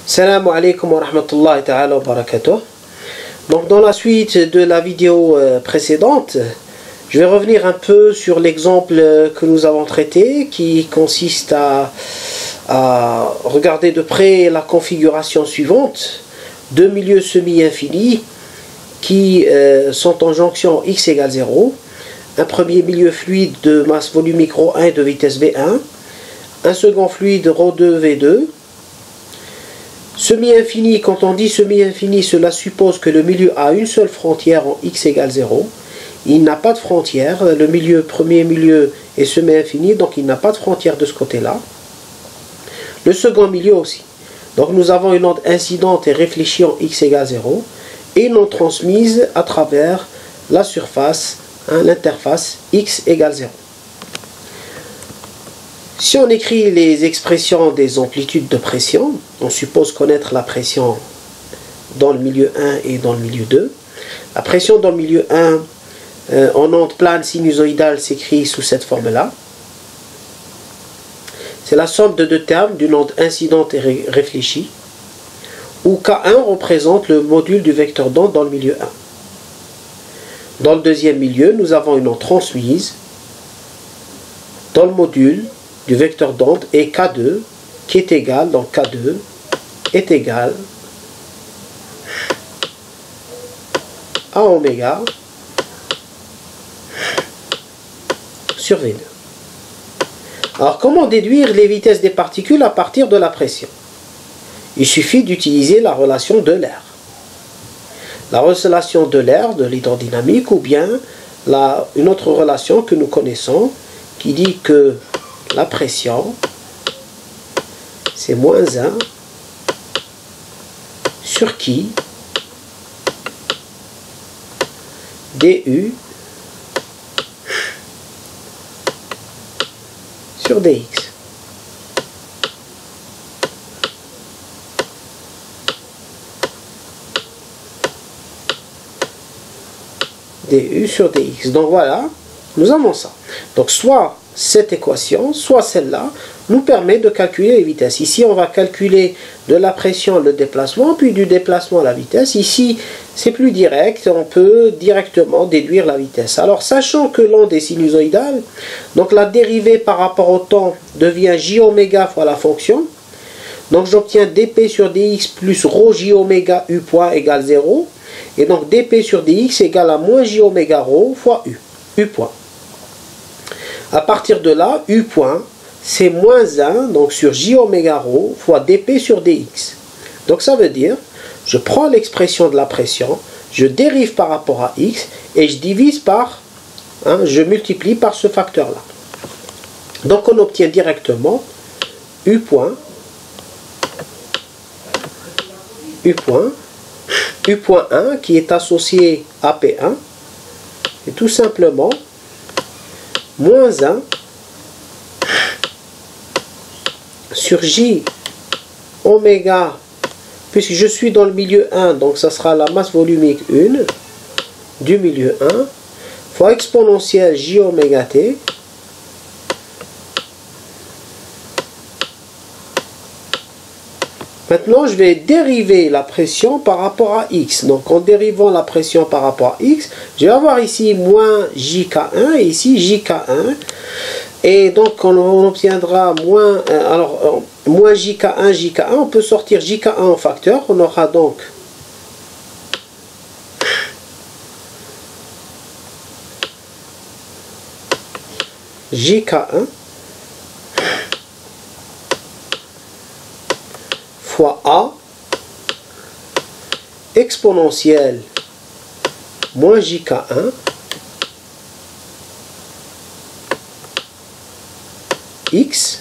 Salam alaikum wa rahmatullahi ta'ala wa barakatuh. Donc dans la suite de la vidéo précédente, je vais revenir un peu sur l'exemple que nous avons traité, qui consiste à regarder de près la configuration suivante: deux milieux semi-infinis qui sont en jonction x égale 0, un premier milieu fluide de masse volumique ρ1 et de vitesse v1, un second fluide ρ2 v2. Semi-infini, quand on dit semi-infini, cela suppose que le milieu a une seule frontière en x égale 0. Il n'a pas de frontière, le premier milieu est semi-infini, donc il n'a pas de frontière de ce côté-là. Le second milieu aussi. Donc nous avons une onde incidente et réfléchie en x égale 0, et une onde transmise à travers la surface, l'interface x égale 0. Si on écrit les expressions des amplitudes de pression, on suppose connaître la pression dans le milieu 1 et dans le milieu 2. La pression dans le milieu 1 en onde plane sinusoïdale s'écrit sous cette forme-là. C'est la somme de deux termes d'une onde incidente et réfléchie, où K1 représente le module du vecteur d'onde dans le milieu 1. Dans le deuxième milieu, nous avons une onde transmise dans le module du vecteur d'onde et K2 qui est égal, donc K2 est égal à oméga sur V2. Alors comment déduire les vitesses des particules à partir de la pression? Il suffit d'utiliser la relation de l'air. La relation de l'air de l'hydrodynamique, ou bien une autre relation que nous connaissons qui dit que la pression, c'est moins 1 sur qui du sur dx. Du sur dx. Donc voilà, nous avons ça. Donc soit cette équation, soit celle-là, nous permet de calculer les vitesses. Ici, on va calculer de la pression le déplacement, puis du déplacement la vitesse. Ici, c'est plus direct, on peut directement déduire la vitesse. Alors, sachant que l'onde est sinusoïdale, donc la dérivée par rapport au temps devient j oméga fois la fonction. Donc, j'obtiens dp sur dx plus ρ j oméga u point égale 0. Et donc, dp sur dx égale à moins j oméga ρ fois u point. À partir de là, U point, c'est moins 1, donc sur J oméga ρ fois dP sur dx. Donc ça veut dire, je prends l'expression de la pression, je dérive par rapport à x, et je divise par, je multiplie par ce facteur-là. Donc on obtient directement U point 1 qui est associé à P1, et tout simplement moins 1 sur J oméga, puisque je suis dans le milieu 1, donc ça sera la masse volumique 1 du milieu 1, fois exponentielle J oméga t, maintenant je vais dériver la pression par rapport à x. Donc en dérivant la pression par rapport à x, je vais avoir ici moins jk1 et ici jk1. Et donc on obtiendra moins jk1, jk1. On peut sortir jk1 en facteur. On aura donc jk1 fois A exponentielle moins jk1 x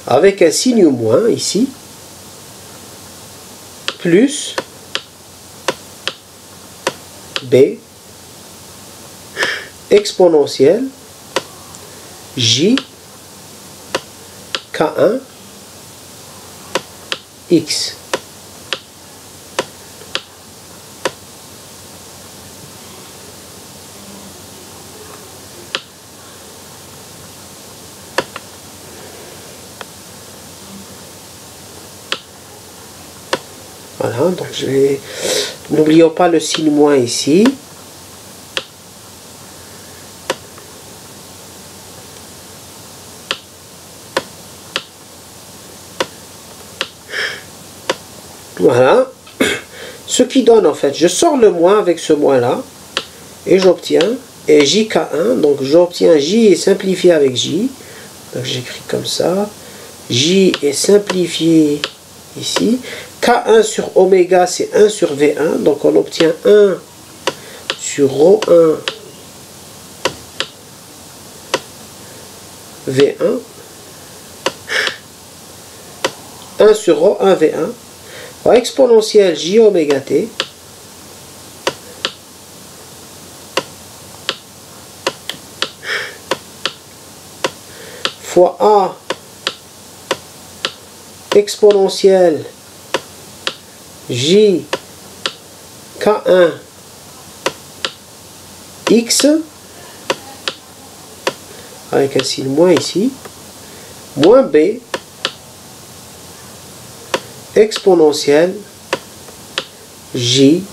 avec un signe moins ici plus B exponentielle J K1 X. Voilà, donc je vais... N'oublions pas le signe moins ici. Voilà. Ce qui donne en fait, je sors le moins avec ce moins là et j'obtiens, et JK1, donc j'obtiens J est simplifié avec J, donc j'écris comme ça, J est simplifié ici, K1 sur oméga c'est 1 sur V1, donc on obtient 1 sur ρ1 V1, 1 sur ρ1 V1, exponentielle J oméga T fois A exponentielle J K1 X avec un signe moins ici, moins B exponentielle J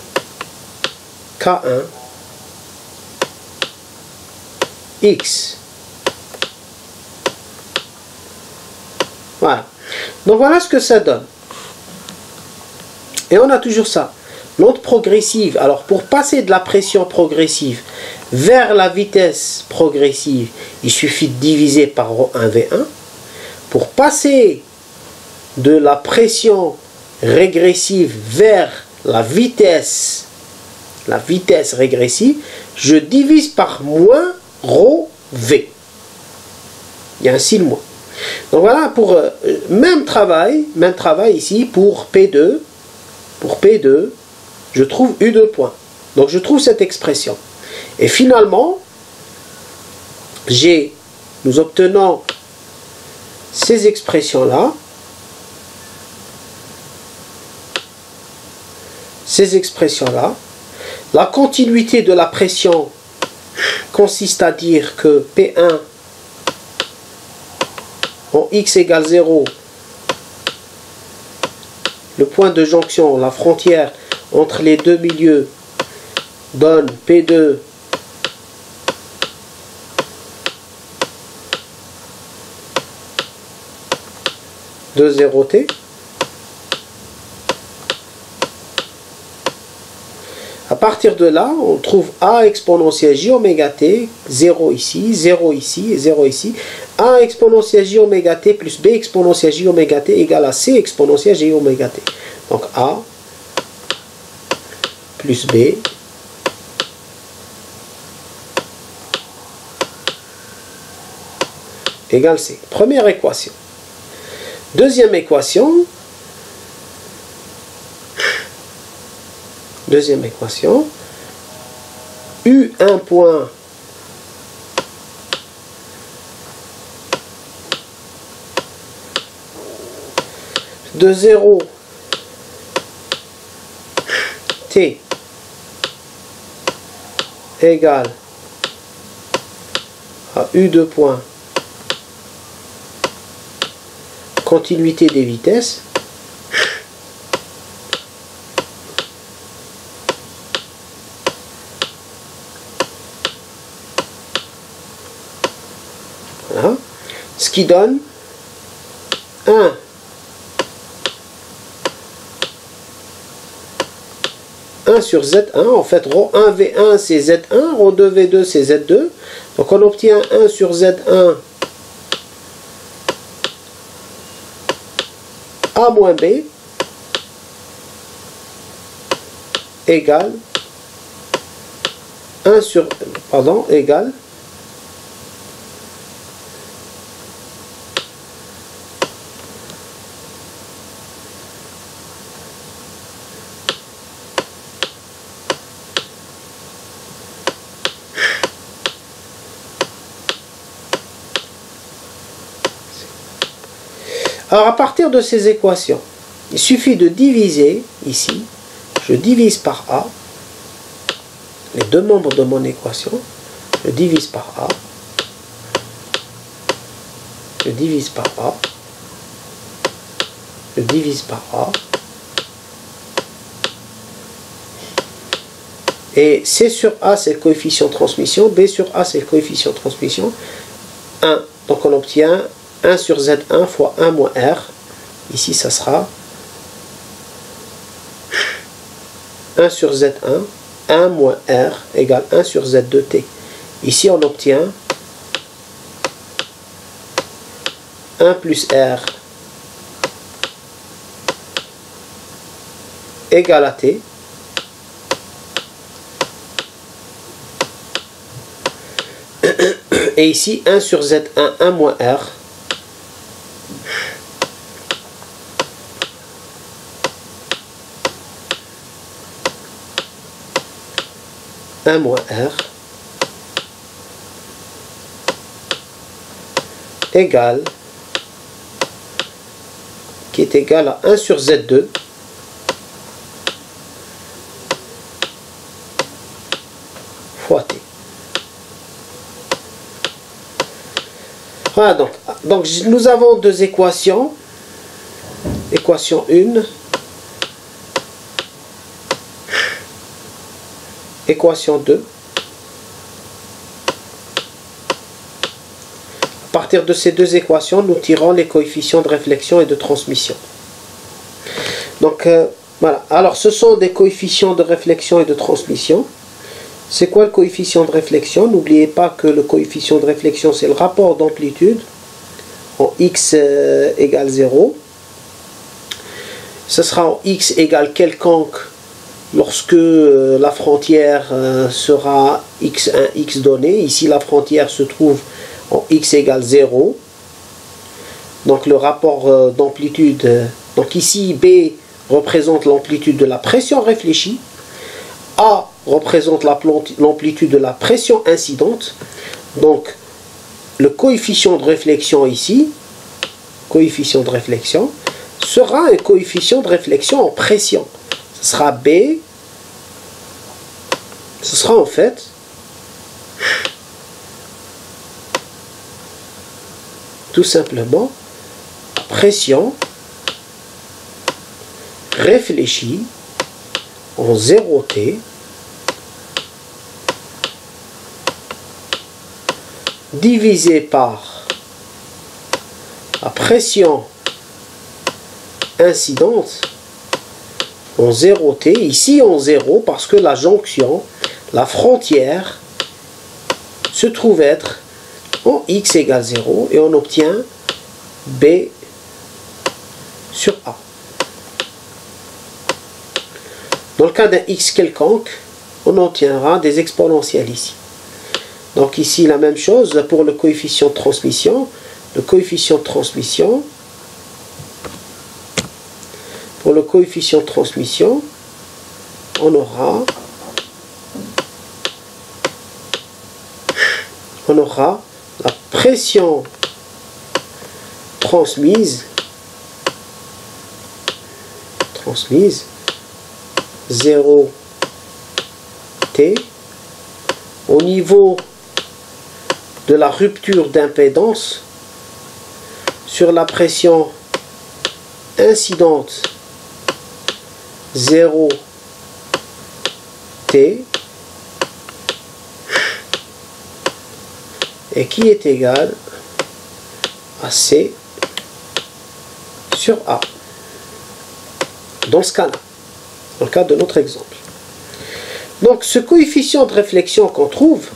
K1 X. Voilà. Donc voilà ce que ça donne. Et on a toujours ça. L'onde progressive. Alors pour passer de la pression progressive vers la vitesse progressive, il suffit de diviser par ρ1V1. Pour passer de la pression régressive vers la vitesse régressive, je divise par moins ρV. Il y a un signe moins. Donc voilà, pour même travail ici pour P2, je trouve U2 points. Donc je trouve cette expression. Et finalement, nous obtenons ces expressions-là. La continuité de la pression consiste à dire que P1 en x égale 0, le point de jonction, la frontière entre les deux milieux donne P2 de 0T. À partir de là, on trouve A exponentielle J oméga T, 0 ici, 0 ici et 0 ici. A exponentielle J oméga T plus B exponentielle J oméga T égale à C exponentielle J oméga T. Donc A plus B égale C. Première équation. Deuxième équation. U1 point de 0 T égale à U2 point continuité des vitesses. Voilà. Ce qui donne 1 sur Z1, en fait ρ1V1 c'est Z1, ρ2V2 c'est Z2, donc on obtient 1 sur Z1 A moins B égale 1 sur, égale Alors à partir de ces équations, il suffit de diviser ici, je divise par A, les deux membres de mon équation, je divise par A, je divise par A, je divise par A, Et C sur A, c'est le coefficient de transmission. B sur A, c'est le coefficient de transmission. 1. Donc on obtient 1 sur Z1 fois 1 moins R. Ici, ça sera 1 sur Z1, 1 moins R égale 1 sur Z2T. Ici, on obtient 1 plus R égale à T. Et ici, 1 sur Z1, 1 moins R. Moins R égale, qui est égal à 1 sur Z2 fois T. Voilà, donc nous avons deux équations. Équation 1, équation 2. À partir de ces deux équations, nous tirons les coefficients de réflexion et de transmission. Donc, voilà. Alors, ce sont des coefficients de réflexion et de transmission. C'est quoi le coefficient de réflexion? N'oubliez pas que le coefficient de réflexion, c'est le rapport d'amplitude en x égale 0. Ce sera en x égale quelconque lorsque la frontière sera x1, x donné. Ici, la frontière se trouve en x égale 0. Donc, le rapport d'amplitude. Donc, ici, B représente l'amplitude de la pression réfléchie. A représente l'amplitude de la pression incidente. Donc, le coefficient de réflexion ici, coefficient de réflexion, sera un coefficient de réflexion en pression. Ce sera B. Ce sera en fait tout simplement pression réfléchie en 0T divisé par la pression incidente en 0T, ici en 0 parce que la jonction, la frontière se trouve être en x égale 0 et on obtient B sur A. Dans le cas d'un x quelconque, on obtiendra des exponentielles ici. Donc ici la même chose pour le coefficient de transmission. Le coefficient de transmission, pour le coefficient de transmission, on aura la pression transmise 0T au niveau de la rupture d'impédance sur la pression incidente 0T et qui est égal à C sur A. Dans ce cas-là, dans le cas de notre exemple. Donc ce coefficient de réflexion qu'on trouve,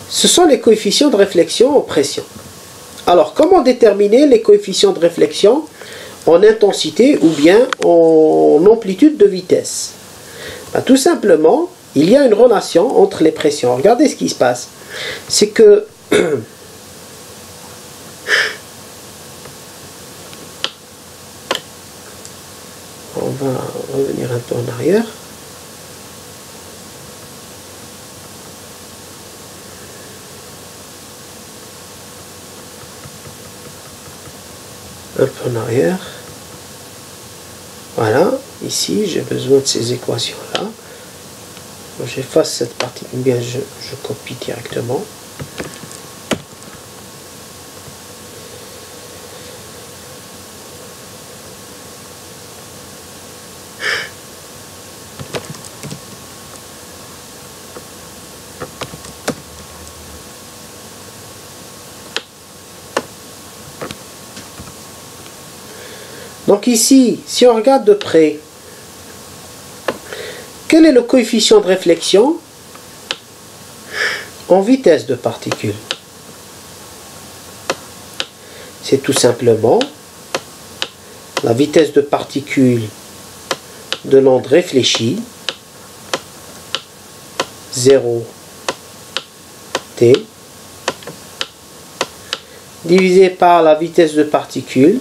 ce sont les coefficients de réflexion en pression. Alors comment déterminer les coefficients de réflexion en intensité ou bien en amplitude de vitesse? Ben, tout simplement, il y a une relation entre les pressions. Regardez ce qui se passe. C'est que on va revenir un peu en arrière. Un peu en arrière. Voilà, ici j'ai besoin de ces équations là. J'efface cette partie, ou bien je copie directement. Donc ici, si on regarde de près, quel est le coefficient de réflexion en vitesse de particules? C'est tout simplement la vitesse de particules de l'onde réfléchie, 0 t, divisé par la vitesse de particules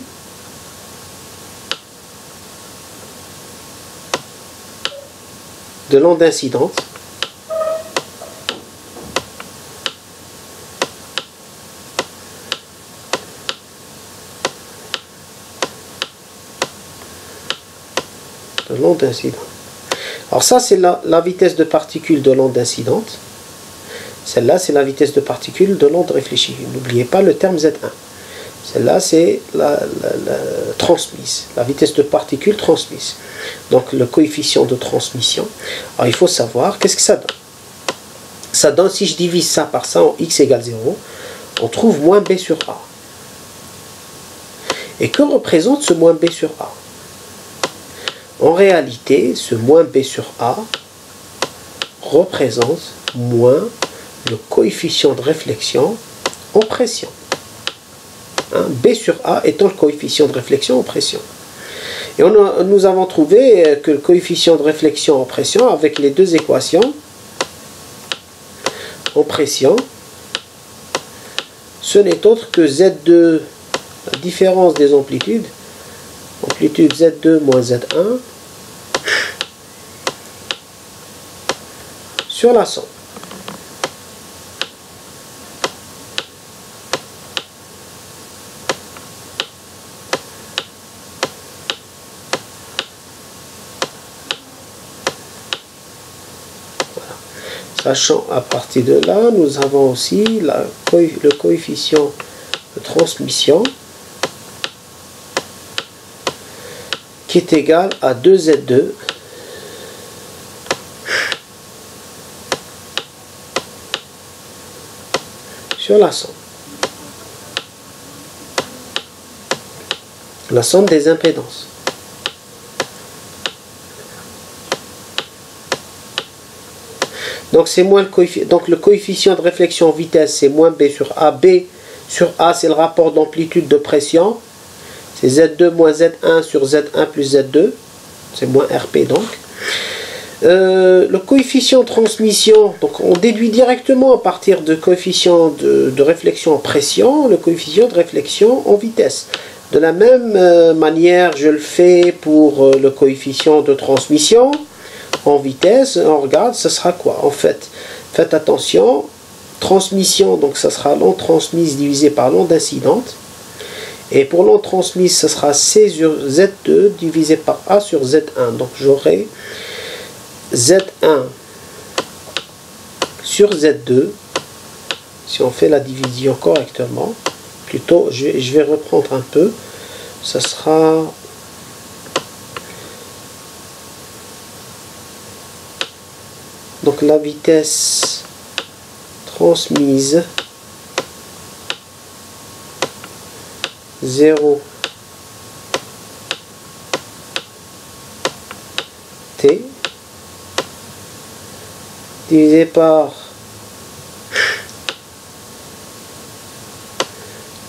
de l'onde incidente, l'onde incidente. Alors ça, c'est la vitesse de particules de l'onde incidente. Celle-là, c'est la vitesse de particules de l'onde réfléchie. N'oubliez pas le terme Z1. Celle-là, c'est la transmise, la vitesse de particules transmise. Donc, le coefficient de transmission. Alors, il faut savoir, qu'est-ce que ça donne? Ça donne, si je divise ça par ça en x égale 0, on trouve moins b sur a. Et que représente ce moins b sur a? En réalité, ce moins b sur a représente moins le coefficient de réflexion en pression. Hein, B sur A étant le coefficient de réflexion en pression. Et nous avons trouvé que le coefficient de réflexion en pression, avec les deux équations, en pression, ce n'est autre que Z2, la différence des amplitudes, amplitude Z2 moins Z1, sur la somme. Sachant à partir de là, nous avons aussi le coefficient de transmission qui est égal à 2Z2 sur la somme des impédances. Donc c'est moins le coefficient de réflexion en vitesse, c'est moins B sur A. B sur A, c'est le rapport d'amplitude de pression. C'est Z2 moins Z1 sur Z1 plus Z2. C'est moins RP donc. Le coefficient de transmission, donc on déduit directement à partir de coefficient de réflexion en pression, le coefficient de réflexion en vitesse. De la même manière, je le fais pour le coefficient de transmission en vitesse. On regarde, ce sera quoi en fait? Faites attention, transmission, donc ça sera l'onde transmise divisé par l'onde incidente. Et pour l'onde transmise, ce sera C sur Z2 divisé par A sur Z1. Donc j'aurai Z1 sur Z2, si on fait la division correctement, plutôt, je vais reprendre un peu, ça sera donc la vitesse transmise 0 t divisé par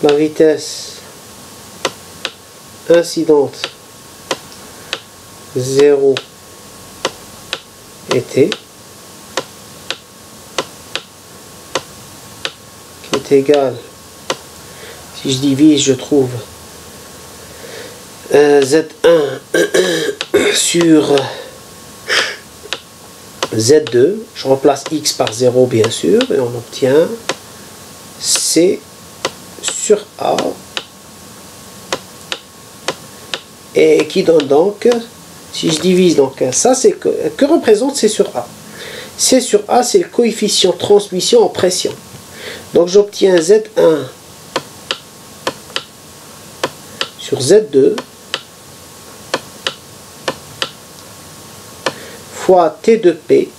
la vitesse incidente 0 et t qui est égal, si je divise, je trouve Z1 sur Z2, je remplace X par 0 bien sûr, et on obtient C sur A, et qui donne donc, si je divise, donc ça c'est que représente C sur A? C sur A, c'est le coefficient de transmission en pression. Donc j'obtiens Z1 sur Z2 fois T de P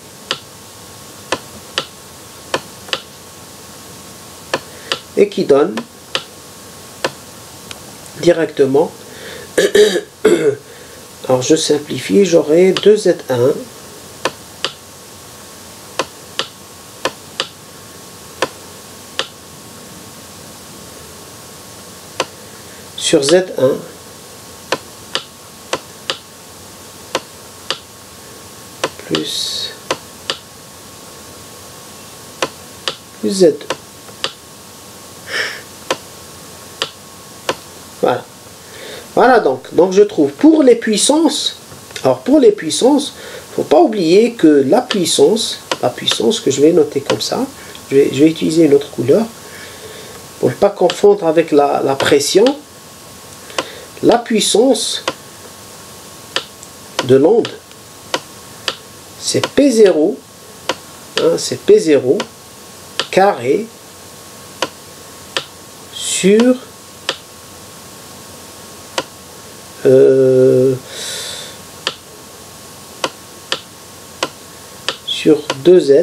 et qui donne directement Alors je simplifie, j'aurai 2Z1 sur Z1 plus Z2. Voilà. Voilà donc je trouve pour les puissances. Alors pour les puissances, il ne faut pas oublier que la puissance que je vais noter comme ça, je vais utiliser une autre couleur pour ne pas confondre avec la pression. La puissance de l'onde, c'est P0, hein, c'est P0 carré sur sur 2Z.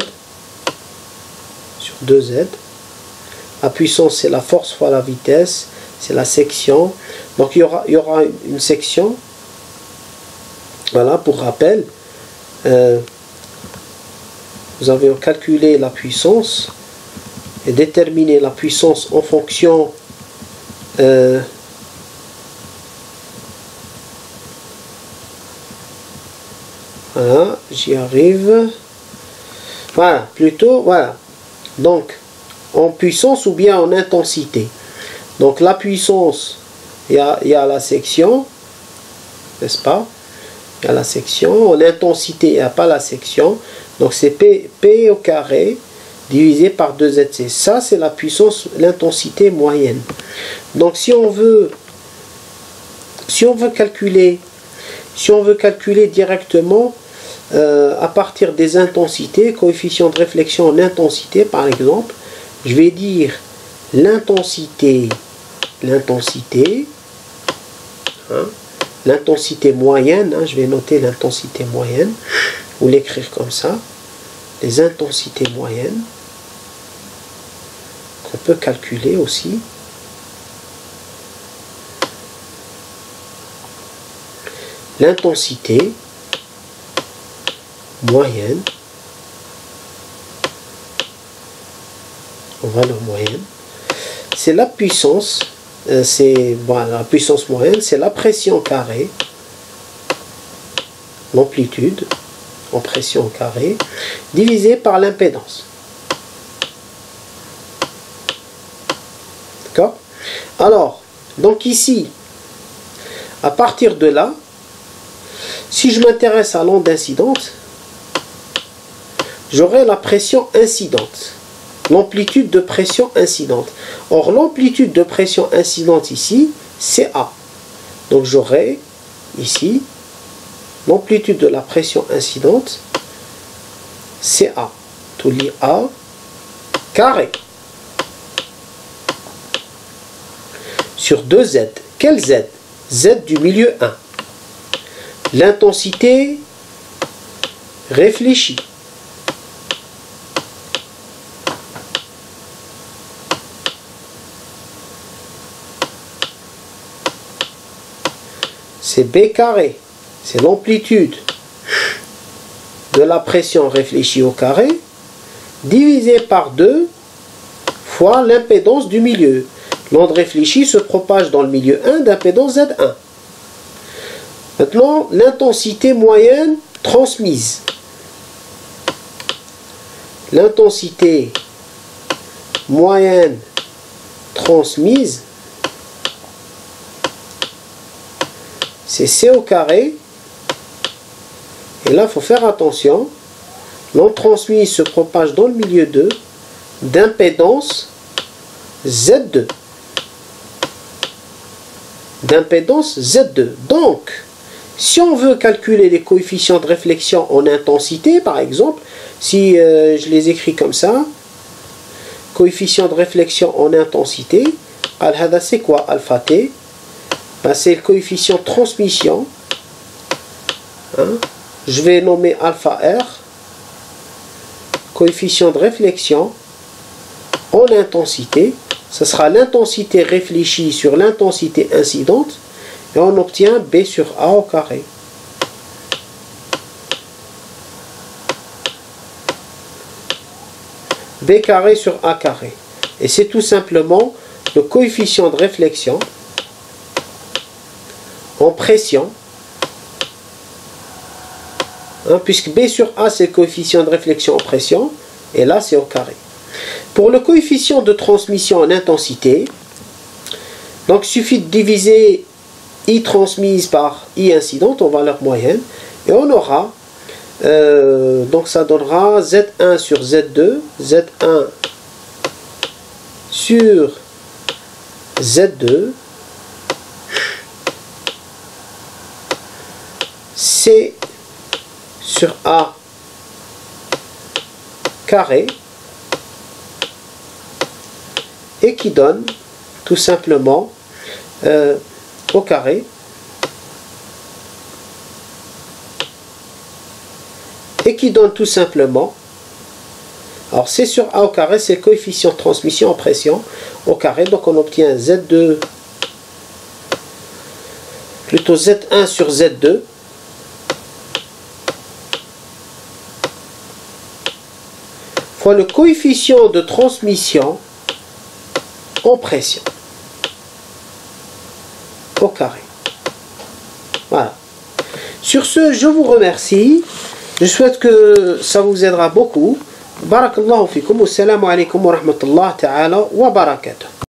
La puissance, c'est la force fois la vitesse, c'est la section. Donc il y aura une section. Voilà, pour rappel, nous avons calculé la puissance et déterminé la puissance en fonction voilà, j'y arrive. Voilà, plutôt, voilà. Donc, en puissance ou bien en intensité. Donc, la puissance, il y a la section, n'est-ce pas? Il y a la section. En intensité, il n'y a pas la section. Donc, c'est P au carré divisé par 2ZC. Ça, c'est la puissance, l'intensité moyenne. Donc, si on veut calculer directement à partir des intensités, coefficient de réflexion en intensité par exemple, je vais dire l'intensité moyenne, hein, je vais noter l'intensité moyenne, ou l'écrire comme ça, les intensités moyennes, qu'on peut calculer aussi. L'intensité moyenne, valeur moyenne, c'est la puissance, la puissance moyenne, c'est la pression carrée, l'amplitude en pression carrée, divisé par l'impédance. D'accord? Alors, donc ici, à partir de là, si je m'intéresse à l'onde incidente, j'aurai la pression incidente, l'amplitude de pression incidente. Or, l'amplitude de pression incidente ici, c'est A. Donc, j'aurai ici l'amplitude de la pression incidente, c'est A. Tout lit A carré sur 2Z. Quel Z? Z du milieu 1. L'intensité réfléchie. C'est B carré. C'est l'amplitude de la pression réfléchie au carré divisé par 2 fois l'impédance du milieu. L'onde réfléchie se propage dans le milieu 1 d'impédance Z1. Maintenant, l'intensité moyenne transmise. L'intensité moyenne transmise, c'est C au carré. Et là, il faut faire attention. L'onde transmise se propage dans le milieu 2 d'impédance Z2. D'impédance Z2. Donc, si on veut calculer les coefficients de réflexion en intensité, par exemple, si je les écris comme ça, coefficient de réflexion en intensité, al-hada c'est quoi alpha t? Ben, c'est le coefficient de transmission. Hein? Je vais nommer alpha r, coefficient de réflexion en intensité. Ce sera l'intensité réfléchie sur l'intensité incidente. Et on obtient B sur A au carré. B carré sur A carré. Et c'est tout simplement le coefficient de réflexion en pression. Puisque B sur A c'est le coefficient de réflexion en pression. Et là c'est au carré. Pour le coefficient de transmission en intensité, donc il suffit de diviser I transmise par I incidente en valeur moyenne. Et on aura, donc ça donnera Z1 sur Z2, Z1 sur Z2, C sur A carré, et qui donne tout simplement au carré, et qui donne tout simplement, alors C sur A au carré c'est le coefficient de transmission en pression au carré, donc on obtient Z2 plutôt Z1 sur Z2 fois le coefficient de transmission en pression au carré. Voilà. Sur ce, je vous remercie. Je souhaite que ça vous aidera beaucoup. Barakallahu fikum. Assalamu alaikum wa rahmatullahi ta'ala wa barakatuh.